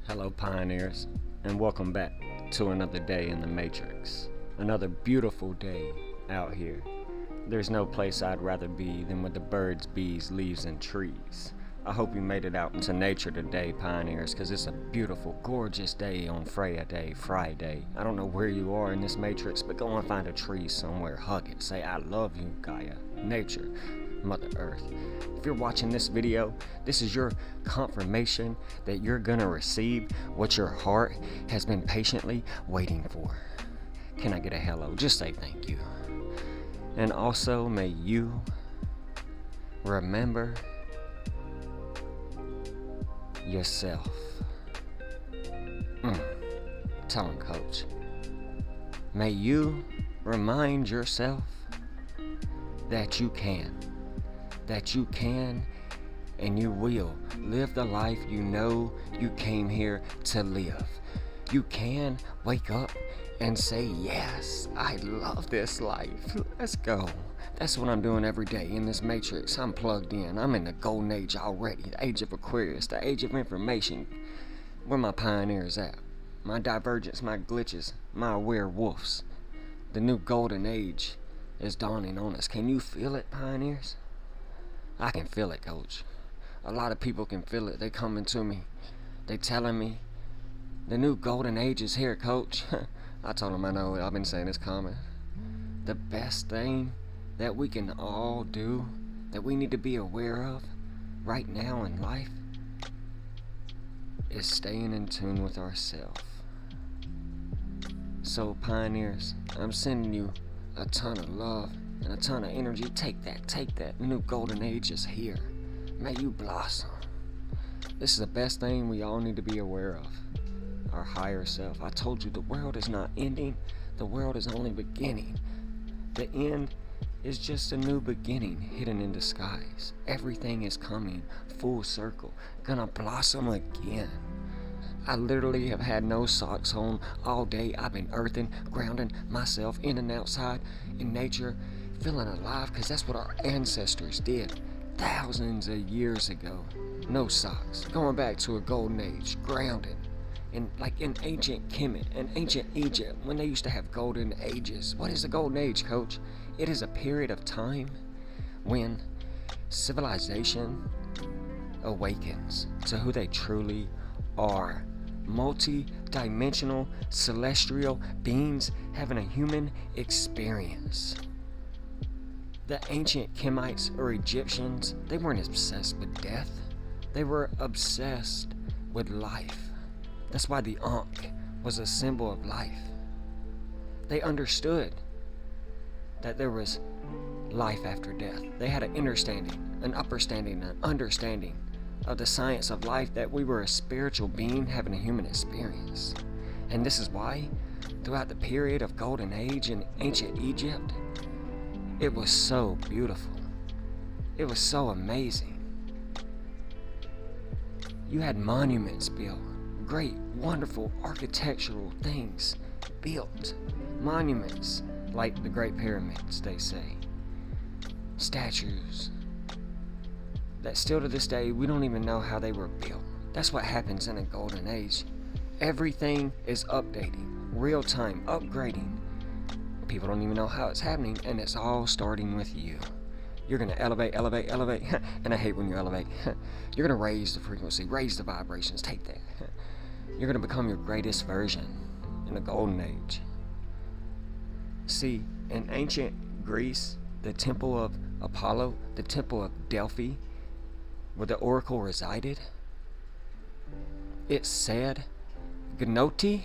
Hello, pioneers, and welcome back to another day in the Matrix. Another beautiful day out here. There's no place I'd rather be than with the birds, bees, leaves, and trees. I hope you made it out into nature today, pioneers, because it's a beautiful, gorgeous day on Freya Day, Friday. I don't know where you are in this matrix, but go and find a tree somewhere, hug it, say, I love you, Gaia, nature, Mother Earth. If you're watching this video, this is your confirmation that you're gonna receive what your heart has been patiently waiting for. Can I get a hello? Just say thank you. And also, may you remember yourself. Tell him, coach. May you remind yourself that you can and you will live the life you know you came here to live. You can wake up and say, yes, I love this life. Let's go. That's what I'm doing every day in this matrix. I'm plugged in. I'm in the golden age already. The age of Aquarius, the age of information. Where my pioneers at? My divergence, my glitches, my werewolves. The new golden age is dawning on us. Can you feel it, pioneers? I can feel it, coach. A lot of people can feel it. They coming to me. They telling me the new golden age is here, coach. I told them I know it. I've been saying it's coming. The best thing that we can all do, that we need to be aware of right now in life, is staying in tune with ourselves. So, pioneers, I'm sending you a ton of love and a ton of energy. Take that. The new golden age is here. May you blossom. This is the best thing we all need to be aware of. Our higher self. I told you the world is not ending. The world is only beginning. The end is just a new beginning hidden in disguise. Everything is coming full circle. Gonna blossom again. I literally have had no socks on all day. I've been earthing, grounding myself in and outside in nature, feeling alive, because that's what our ancestors did thousands of years ago. No socks. Going back to a golden age, grounded. Like in ancient Kemet and ancient Egypt, when they used to have golden ages. What is a golden age, coach? It is a period of time when civilization awakens to who they truly are. Multi-dimensional celestial beings having a human experience. The ancient Kemites or Egyptians, they weren't obsessed with death. They were obsessed with life. That's why the Ankh was a symbol of life. They understood that there was life after death. They had an understanding of the science of life, that we were a spiritual being having a human experience. And this is why, throughout the period of Golden Age in ancient Egypt, it was so beautiful. It was so amazing. You had monuments built, great, wonderful architectural things built. Monuments like the Great Pyramids, they say. Statues that still to this day, we don't even know how they were built. That's what happens in a golden age. Everything is updating, real time, upgrading. People don't even know how it's happening, and it's all starting with you. You're gonna elevate, and I hate when you elevate. You're gonna raise the frequency, raise the vibrations, take that. You're gonna become your greatest version in the golden age. See, in ancient Greece, the temple of Apollo, the temple of Delphi, where the oracle resided, it said, Gnoti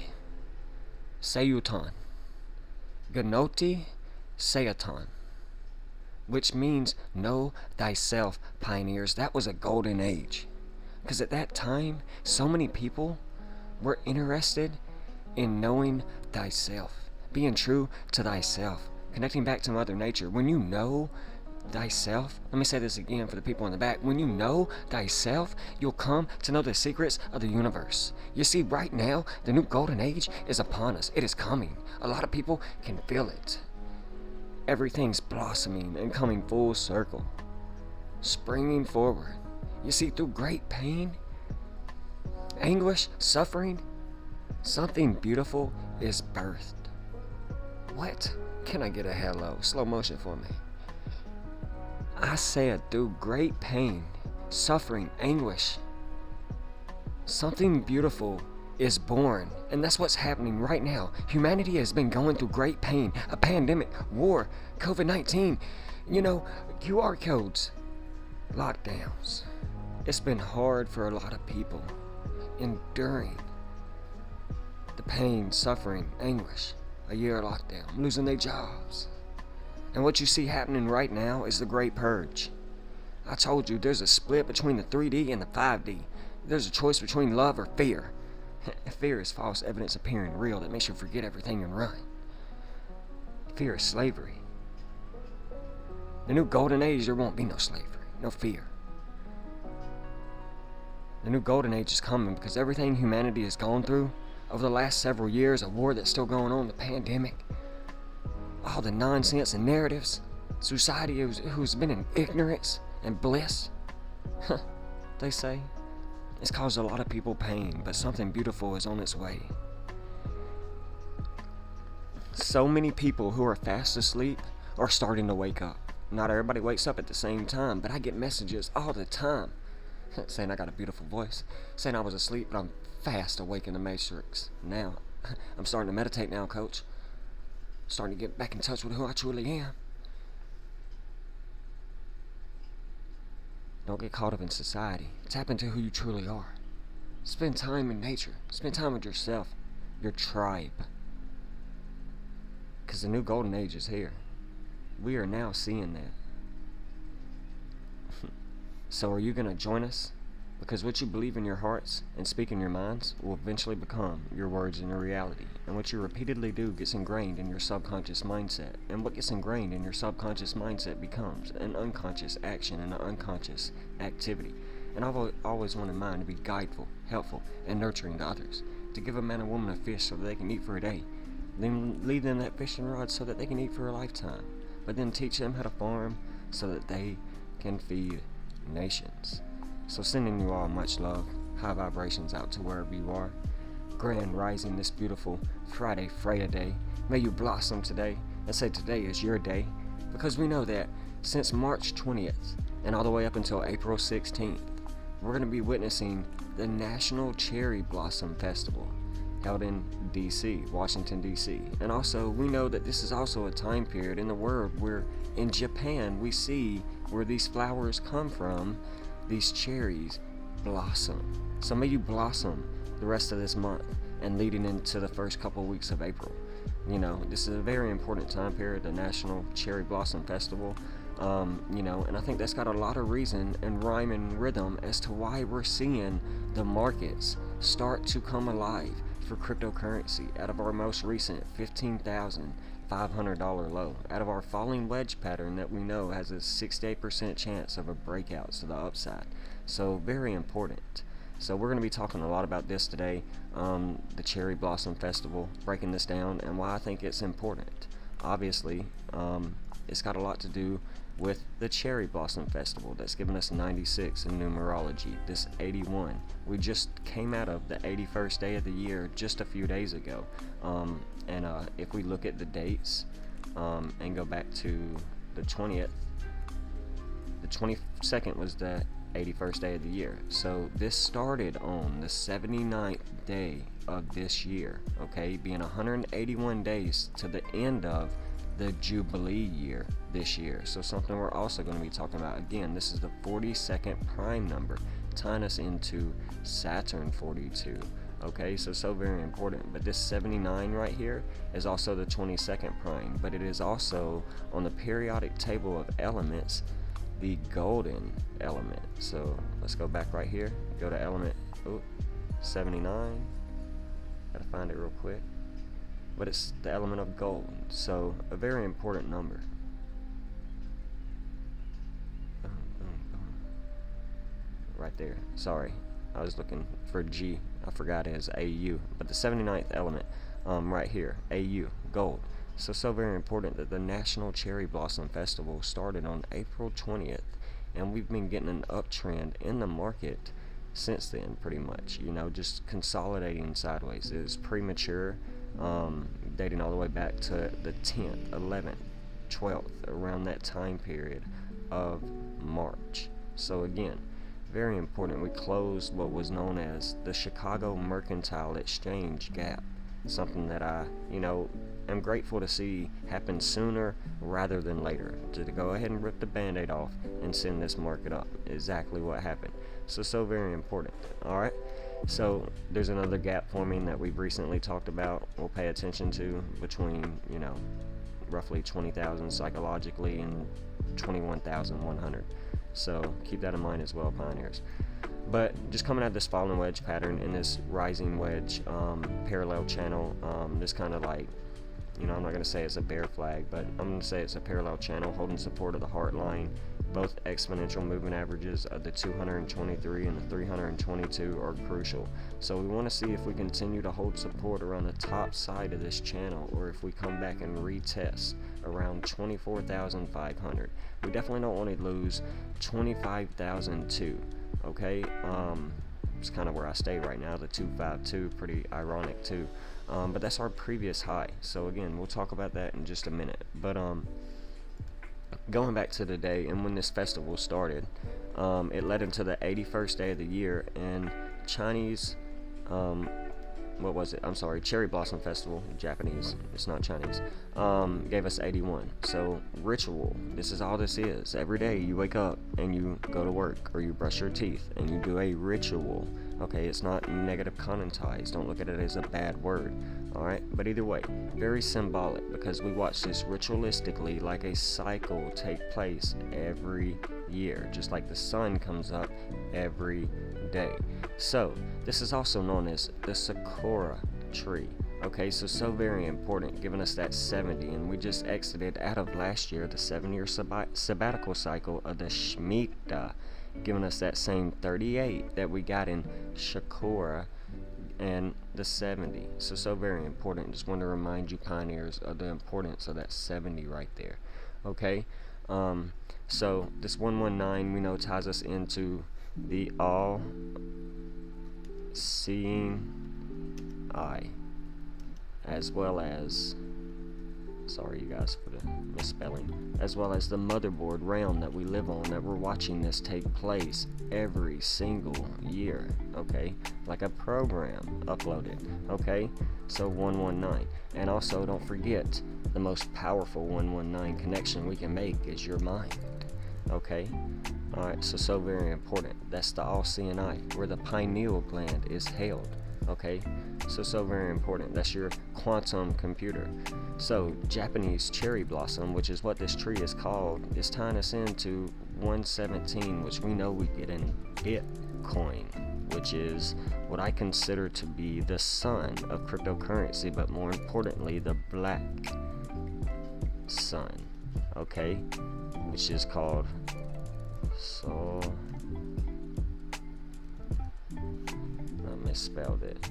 Seuton. Gnoti Seuton. Which means know thyself, pioneers. That was a golden age. Because at that time, so many people were interested in knowing thyself. Being true to thyself. Connecting back to Mother Nature. When you know thyself, let me say this again for the people in the back. When you know thyself, you'll come to know the secrets of the universe. You see, right now, the new golden age is upon us. It is coming. A lot of people can feel it. Everything's blossoming and coming full circle, springing forward. You see, through great pain anguish, suffering, something beautiful is birthed. What? Can I get a hello? Slow motion for me. I said through great pain, suffering, anguish, something beautiful is born. And that's what's happening right now. Humanity has been going through great pain, a pandemic, war, COVID-19, QR codes, lockdowns. It's been hard for a lot of people, enduring the pain, suffering, anguish, a year of lockdown, losing their jobs. And what you see happening right now is the Great Purge. I told you there's a split between the 3D and the 5D. There's a choice between love or fear. Fear is false evidence appearing real that makes you forget everything and run. Fear is slavery. The new golden age, there won't be no slavery, no fear. The new golden age is coming because everything humanity has gone through over the last several years, a war that's still going on, the pandemic, all the nonsense and narratives, society who's been in ignorance and bliss, they say, it's caused a lot of people pain, but something beautiful is on its way. So many people who are fast asleep are starting to wake up. Not everybody wakes up at the same time, but I get messages all the time saying I got a beautiful voice, saying I was asleep, but I'm fast awake in the matrix. Now, I'm starting to meditate now, coach. Starting to get back in touch with who I truly am. Don't get caught up in society. Tap into who you truly are. Spend time in nature. Spend time with yourself, your tribe. Because the new golden age is here. We are now seeing that. So are you going to join us? Because what you believe in your hearts and speak in your minds will eventually become your words and your reality. And what you repeatedly do gets ingrained in your subconscious mindset. And what gets ingrained in your subconscious mindset becomes an unconscious action and an unconscious activity. And I've always wanted mine to be guideful, helpful, and nurturing to others. To give a man and woman a fish so that they can eat for a day. Then leave them that fishing rod so that they can eat for a lifetime. But then teach them how to farm so that they can feed nations. So sending you all much love, high vibrations out to wherever you are. Grand rising this beautiful Friday Freya day. May you blossom today and say today is your day, because we know that since March 20th and all the way up until April 16th, we're going to be witnessing the National Cherry Blossom Festival held in D.C., Washington, D.C. And also, we know that this is also a time period in the world where in Japan we see where these flowers come from, these cherries blossom. So may you blossom the rest of this month and leading into the first couple of weeks of April. This is a very important time period, the National Cherry Blossom Festival. And I think that's got a lot of reason and rhyme and rhythm as to why we're seeing the markets start to come alive for cryptocurrency out of our most recent $15,500 low, out of our falling wedge pattern that we know has a 68% chance of a breakout to the upside. So very important. So we're going to be talking a lot about this today, the Cherry Blossom Festival, breaking this down and why I think it's important. Obviously, it's got a lot to do with the Cherry Blossom Festival that's given us 96 in numerology, this 81. We just came out of the 81st day of the year just a few days ago. If we look at the dates and go back to the 20th, the 22nd was the 81st day of the year. So this started on the 79th day of this year, okay, being 181 days to the end of the Jubilee year this year. So something we're also going to be talking about. Again, this is the 42nd prime number, tying us into Saturn 42. Okay, so very important. But this 79 right here is also the 22nd prime, but it is also on the periodic table of elements, the golden element. So let's go back right here, go to element 79. Gotta find it real quick. But it's the element of gold, so a very important number. Right there. Sorry, I was looking for G. I forgot it is AU. But the 79th element, right here, AU, gold. So very important that the National Cherry Blossom Festival started on April 20th, and we've been getting an uptrend in the market since then, pretty much. Just consolidating sideways. It was premature, dating all the way back to the 10th, 11th, 12th, around that time period of March. So again, very important. We closed what was known as the Chicago Mercantile Exchange gap, something that I, am grateful to see happen sooner rather than later. To go ahead and rip the band-aid off and send this market up. Exactly what happened. So very important. Alright, so there's another gap forming that we've recently talked about. We'll pay attention to between, roughly 20,000 psychologically and 21,100. So keep that in mind as well, pioneers. But just coming at this falling wedge pattern in this rising wedge parallel channel, this kind of like, I'm not going to say it's a bear flag, but I'm going to say it's a parallel channel holding support of the heart line. Both exponential movement averages of the 223 and the 322 are crucial. So we want to see if we continue to hold support around the top side of this channel, or if we come back and retest around 24,500. We definitely don't want to lose 25,002. Okay, it's kind of where I stay right now, the 252, pretty ironic too. But that's our previous high. So again, we'll talk about that in just a minute. But going back to the day and when this festival started, it led into the 81st day of the year, and Chinese, what was it? I'm sorry, Cherry Blossom Festival, Japanese, it's not Chinese, gave us 81. So ritual, this is all this is. Every day you wake up and you go to work, or you brush your teeth and you do a ritual. Okay, it's not negative connotations. Don't look at it as a bad word. Alright, but either way, very symbolic, because we watch this ritualistically like a cycle take place every year, just like the sun comes up every day. So this is also known as the Sakura tree. Okay, so very important, giving us that 70, and we just exited out of last year the 7-year sabbatical cycle of the Shemitah, giving us that same 38 that we got in Sakura and the 70. So very important. Just want to remind you, pioneers, of the importance of that 70 right there. Okay, so this 119 we know ties us into the all-seeing eye, as well as, sorry you guys for the misspelling, as well as the motherboard realm that we live on, that we're watching this take place every single year. Okay, like a program uploaded. Okay, so 119. And also don't forget, the most powerful 119 connection we can make is your mind. Okay, alright, so very important. That's the all-seeing eye, where the pineal gland is held. Okay, so very important. That's your quantum computer. So Japanese cherry blossom, which is what this tree is called, is tying us into 117, which we know we get in Bitcoin, which is what I consider to be the sun of cryptocurrency, but more importantly, the black sun. Okay, which is called I misspelled it.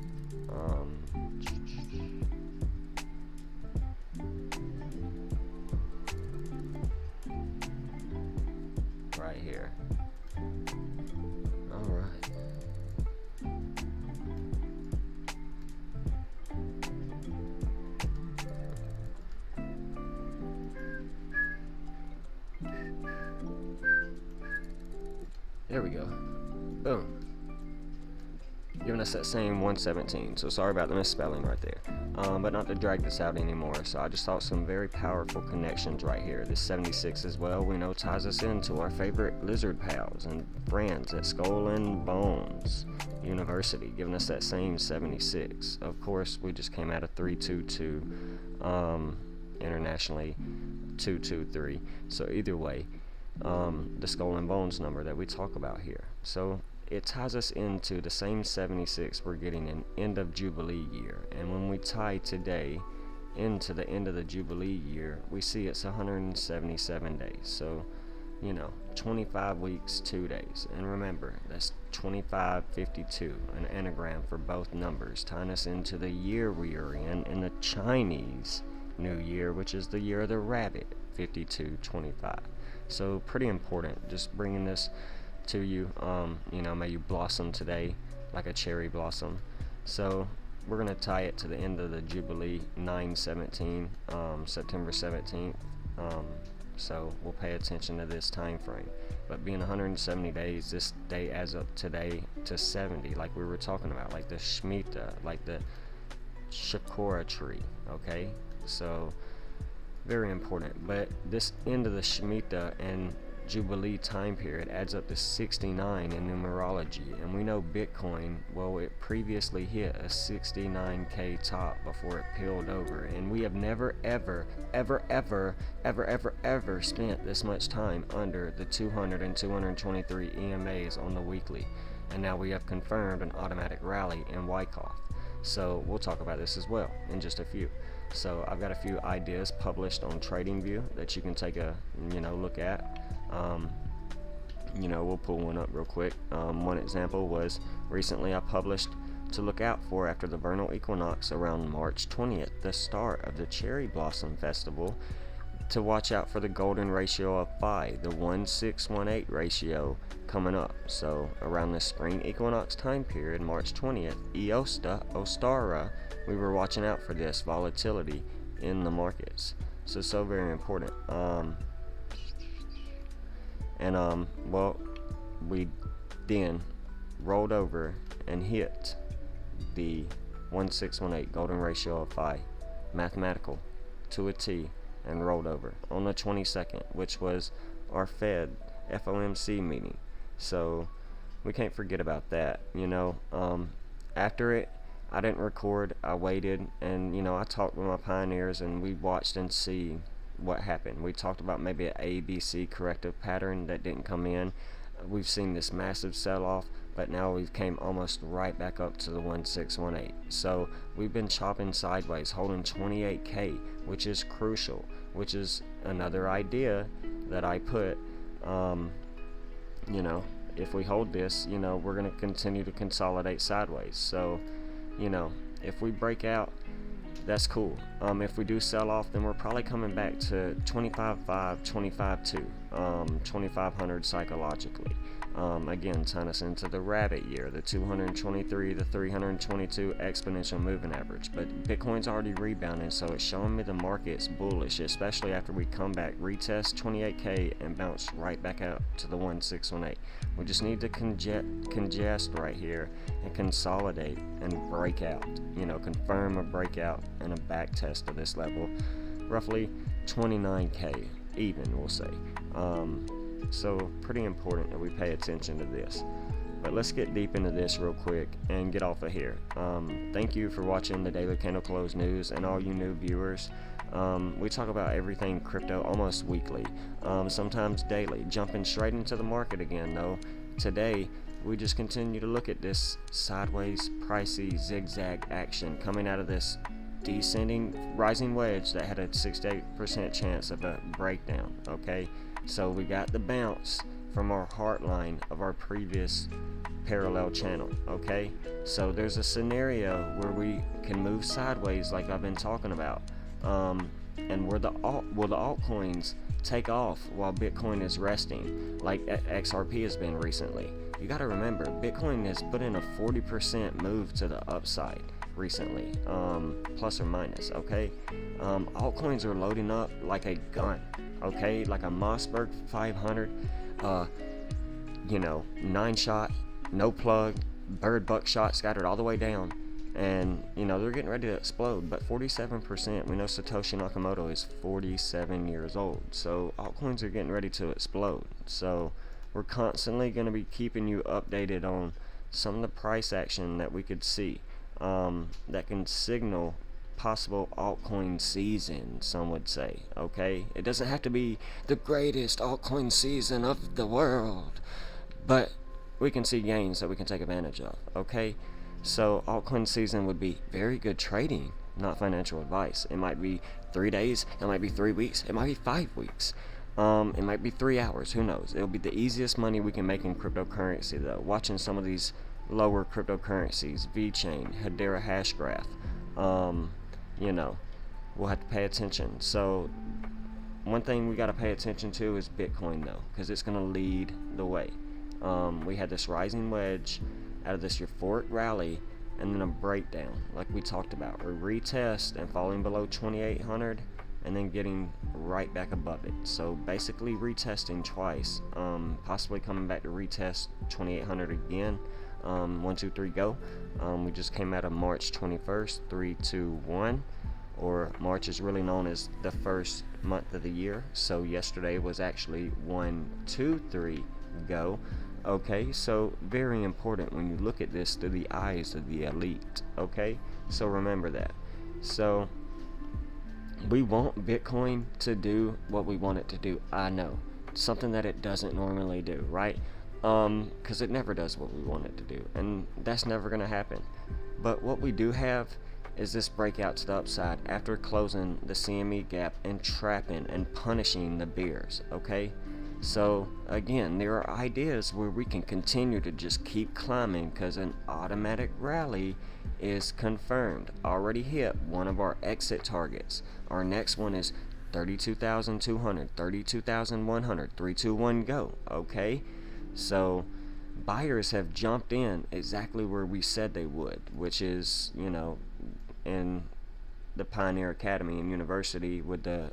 Right here. All right. There we go. Boom. Giving us that same 117. So sorry about the misspelling right there. But not to drag this out anymore. So I just thought some very powerful connections right here. This 76 as well, we know, ties us into our favorite lizard pals and friends at Skull and Bones University, giving us that same 76. Of course, we just came out of 322, internationally 223. So either way, the Skull and Bones number that we talk about here. So it ties us into the same 76 we're getting in end of Jubilee year. And when we tie today into the end of the Jubilee year, we see it's 177 days. So, 25 weeks, 2 days. And remember, that's 2552, an anagram for both numbers, tying us into the year we are in the Chinese New Year, which is the year of the rabbit, 5225. So pretty important, just bringing this to you. May you blossom today like a cherry blossom. So we're going to tie it to the end of the Jubilee, 9/17, September 17th. So we'll pay attention to this time frame. But being 170 days, this day adds up today to 70, like we were talking about, like the Shemitah, like the Shakora tree, okay? So very important. But this end of the Shemitah and Jubilee time period adds up to 69 in numerology, and we know Bitcoin, well, it previously hit a 69k top before it peeled over, and we have never ever spent this much time under the 200 and 223 EMAs on the weekly, and now we have confirmed an automatic rally in Wyckoff. So we'll talk about this as well in just a few. So I've got a few ideas published on TradingView that you can take a look at. We'll pull one up real quick. One example was recently I published to look out for after the vernal equinox around March 20th, the start of the Cherry Blossom Festival, to watch out for the golden ratio of Phi, the 1:618 ratio coming up. So around the spring equinox time period, March 20th, Ostara, we were watching out for this volatility in the markets. So very important. We then rolled over and hit the 1:618 golden ratio of Phi, mathematical to a T, and rolled over on the 22nd, which was our Fed FOMC meeting. So we can't forget about that. After it, I didn't record. I waited, and I talked with my pioneers, and we watched and see what happened. We talked about maybe an ABC corrective pattern that didn't come in. We've seen this massive sell-off, but now we've came almost right back up to the 1:618. So we've been chopping sideways, holding 28k, which is crucial, which is another idea that I put. If we hold this, we're going to continue to consolidate sideways. So if we break out, that's cool. If we do sell off, then we're probably coming back to 25.5, 25.2, 2500 psychologically. Again, tying us into the rabbit year, the 223, the 322 exponential moving average. But Bitcoin's already rebounding, so it's showing me the market's bullish, especially after we come back, retest 28k, and bounce right back out to the 1:618. We just need to congest right here and consolidate and break out. Confirm a breakout and a back test of this level, roughly 29k even, we'll say. So pretty important that we pay attention to this. But let's get deep into this real quick and get off of here. Thank you for watching the Daily Candle Close News, and all you new viewers. We talk about everything crypto almost weekly, sometimes daily, jumping straight into the market again though. Today, we just continue to look at this sideways, pricey, zigzag action coming out of this descending, rising wedge that had a 68% chance of a breakdown, okay? So we got the bounce from our heart line of our previous parallel channel, okay? So there's a scenario where we can move sideways like I've been talking about, and where will the altcoins take off while Bitcoin is resting, like XRP has been recently. You got to remember, Bitcoin has put in a 40% move to the upside recently, plus or minus, okay? Altcoins are loading up like a gun, okay? Like a Mossberg 500, 9-shot, no plug, bird buckshot scattered all the way down. And, they're getting ready to explode. But 47%, we know Satoshi Nakamoto is 47 years old. So altcoins are getting ready to explode. So we're constantly going to be keeping you updated on some of the price action that we could see, that can signal possible altcoin season, some would say, okay? It doesn't have to be the greatest altcoin season of the world, but we can see gains that we can take advantage of, okay? So altcoin season would be very good trading, not financial advice. It might be 3 days, it might be 3 weeks, it might be 5 weeks, it might be 3 hours, who knows? It'll be the easiest money we can make in cryptocurrency though. Watching some of these lower cryptocurrencies, VeChain, Hedera Hashgraph, we'll have to pay attention. So one thing we got to pay attention to is Bitcoin though, because it's going to lead the way. We had this rising wedge out of this euphoric rally, and then a breakdown, like we talked about, or retest and falling below 2,800, and then getting right back above it. So basically retesting twice, possibly coming back to retest 2,800 again. 1, 2, 3, go. We just came out of March 21st, 3, 2, 1. Or March is really known as the first month of the year. So yesterday was actually 1, 2, 3, go. Okay, so very important when you look at this through the eyes of the elite. Okay, so remember that. So we want Bitcoin to do what we want it to do. I know, something that it doesn't normally do, right? Because it never does what we want it to do, and that's never going to happen. But what we do have is this breakout to the upside after closing the CME gap and trapping and punishing the bears. Okay, so again, there are ideas where we can continue to just keep climbing because an automatic rally is confirmed. Already hit one of our exit targets. Our next one is 32,200, 32,100, 3, 2, 1, go. Okay, so buyers have jumped in exactly where we said they would, which is, in the Pioneer Academy and University with the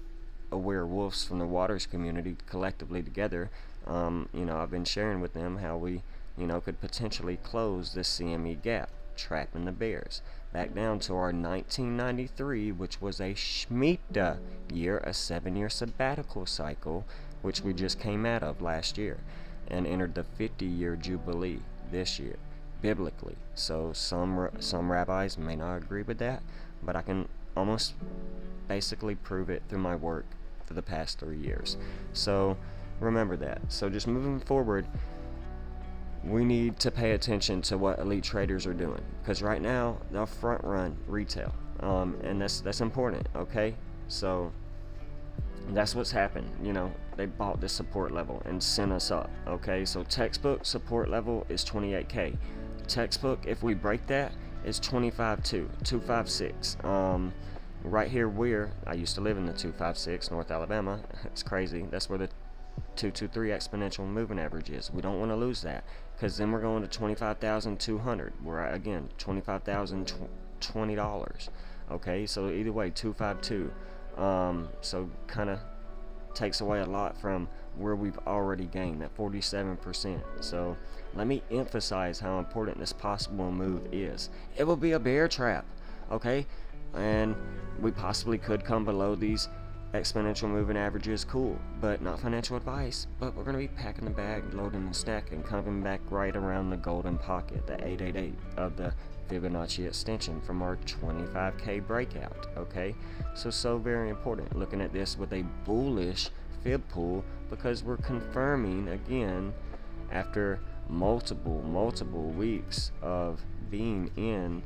Aware Wolves from the Waters community collectively together. I've been sharing with them how we, could potentially close this CME gap, trapping the bears back down to our 1993, which was a Shemitah year, a 7-year sabbatical cycle, which we just came out of last year, and entered the 50-year jubilee this year, biblically. So some rabbis may not agree with that, but I can almost basically prove it through my work for the past 3 years. So remember that. So just moving forward, we need to pay attention to what elite traders are doing, because right now they'll front run retail, and that's important. Okay, so that's what's happened. They bought this support level and sent us up. Okay, so textbook support level is 28k. Textbook, if we break that, is 25.2, 256. Right here where I used to live in the 256, North Alabama. It's crazy. That's where the 223 exponential moving average is. We don't want to lose that, because then we're going to 25,200. We're at, again, $25,020. Okay, so either way, 252. So kind of takes away a lot from where we've already gained, that 47%. So let me emphasize how important this possible move is. It will be a bear trap, okay? And we possibly could come below these exponential moving averages. Cool, but not financial advice. But we're going to be packing the bag, loading and stacking, coming back right around the golden pocket, the 888 of the Fibonacci extension from our 25k breakout. Okay, so very important looking at this with a bullish fib pool, because we're confirming again after multiple weeks of being in,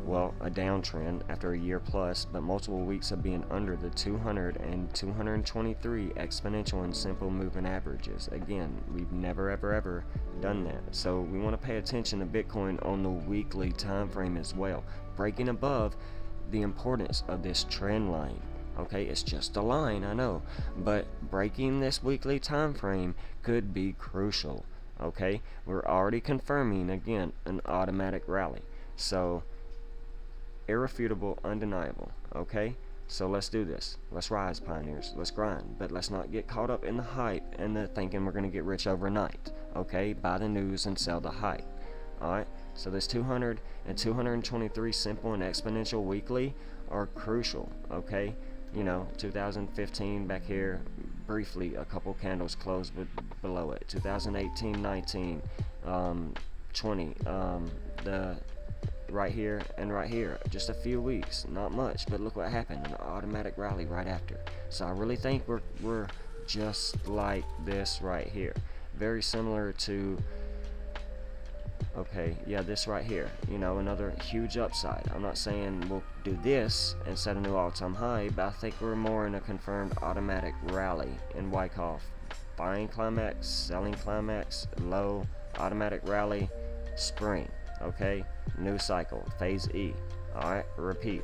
a downtrend after a year plus, but multiple weeks of being under the 200 and 223 exponential and simple moving averages. Again, we've never ever done that. So we want to pay attention to Bitcoin on the weekly time frame as well, breaking above the importance of this trend line. Okay, it's just a line, I know, but breaking this weekly time frame could be crucial. Okay, we're already confirming again an automatic rally. So irrefutable, undeniable. Okay, so let's do this. Let's rise, pioneers. Let's grind, but let's not get caught up in the hype and the thinking we're going to get rich overnight. Okay, buy the news and sell the hype. Alright, so this 200 and 223 simple and exponential weekly are crucial. Okay, 2015 back here, briefly a couple candles closed below it. 2018, 19, 20, the right here and right here, just a few weeks, not much, but look what happened, an automatic rally right after. So I really think we're just like this right here, very similar to this right here, another huge upside. I'm not saying we'll do this and set a new all-time high, but I think we're more in a confirmed automatic rally in Wyckoff. Buying climax, selling climax, low, automatic rally, spring. Okay, new cycle, phase E. Alright, repeat.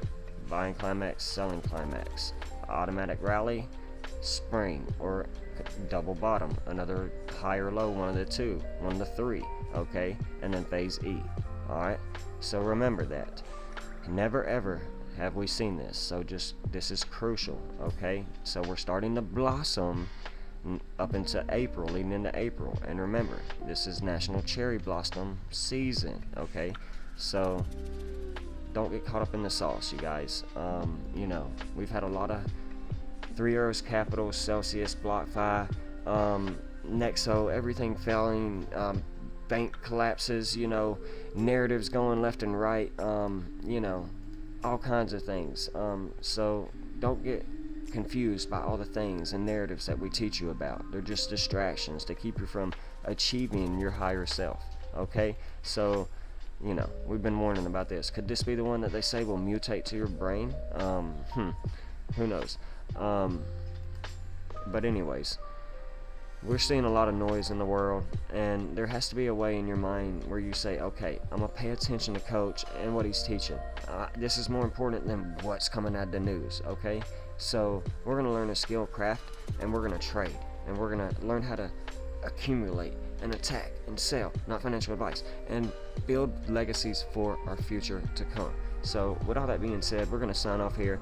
Buying climax, selling climax, automatic rally, spring, or double bottom, another high or low, one of the two, one of the three, okay, and then phase E. Alright, so remember that. Never ever have we seen this, so just this is crucial, okay? So we're starting to blossom up into April, leading into April, and remember, this is National Cherry Blossom season, okay? So don't get caught up in the sauce, you guys. You know, we've had a lot of 3 Euros Capital, Celsius, BlockFi, Nexo, everything failing, bank collapses, you know, narratives going left and right, you know, all kinds of things. So don't get confused by all the things and narratives that we teach you about. They're just distractions to keep you from achieving your higher self, okay? So, you know, we've been warning about this. Could this be the one that they say will mutate to your brain? Who knows? But anyways, we're seeing a lot of noise in the world, and there has to be a way in your mind where you say, okay, I'm gonna pay attention to Coach and what he's teaching. This is more important than what's coming out of the news, okay? So we're gonna learn a skill craft, and we're gonna trade, and we're gonna learn how to accumulate and attack and sell, not financial advice, and build legacies for our future to come. So with all that being said, we're going to sign off here.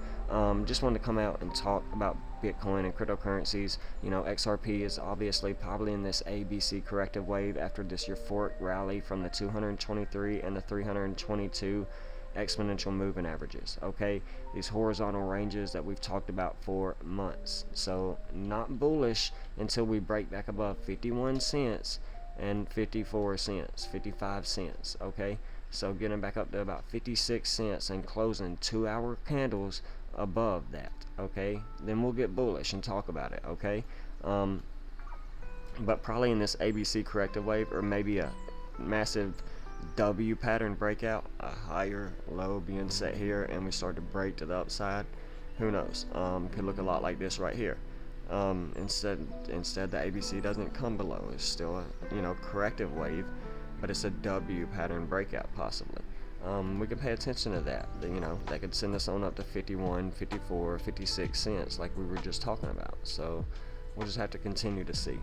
Just wanted to come out and talk about Bitcoin and cryptocurrencies. You know, XRP is obviously probably in this ABC corrective wave after this euphoric rally from the 223 and the 322 exponential moving averages, okay? These horizontal ranges that we've talked about for months. So not bullish until we break back above 51 cents and 54 cents, 55 cents, okay? So getting back up to about 56 cents and closing 2-hour candles above that, okay? Then we'll get bullish and talk about it, okay? But probably in this ABC corrective wave, or maybe a massive W pattern breakout, a higher low being set here, and we start to break to the upside. Who knows? Could look a lot like this right here. Instead the ABC doesn't come below. It's still a, you know, corrective wave, but it's a W pattern breakout possibly. We can pay attention to that. You know, that could send us on up to 51, 54, 56 cents like we were just talking about. So we'll just have to continue to see.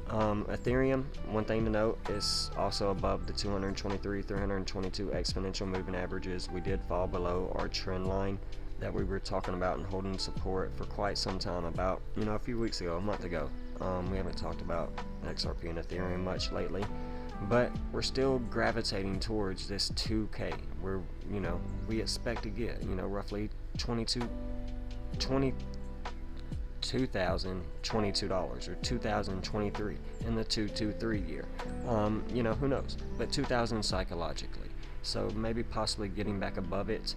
Ethereum, one thing to note, is also above the 223, 322 exponential moving averages. We did fall below our trend line that we were talking about and holding support for quite some time, about, you know, a few weeks ago, a month ago. We haven't talked about XRP and Ethereum much lately, but we're still gravitating towards this 2K where, you know, we expect to get, you know, roughly $2,022 or 2023 in the 223 year. You know, who knows, but 2000 psychologically, so maybe possibly getting back above it.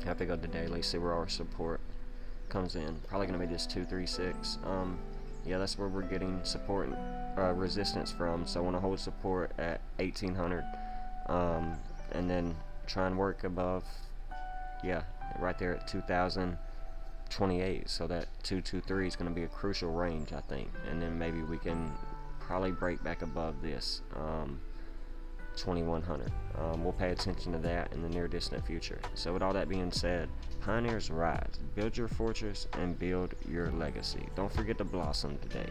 Have to go to daily, see where our support comes in. Probably gonna be this 236. Yeah, that's where we're getting support and resistance from. So I want to hold support at 1800, and then try and work above, yeah, right there at 2028. So that 223 is going to be a crucial range, I think. And then maybe we can probably break back above this 2100. We'll pay attention to that in the near distant future. So with all that being said, pioneers rise, build your fortress, and build your legacy. Don't forget to blossom today.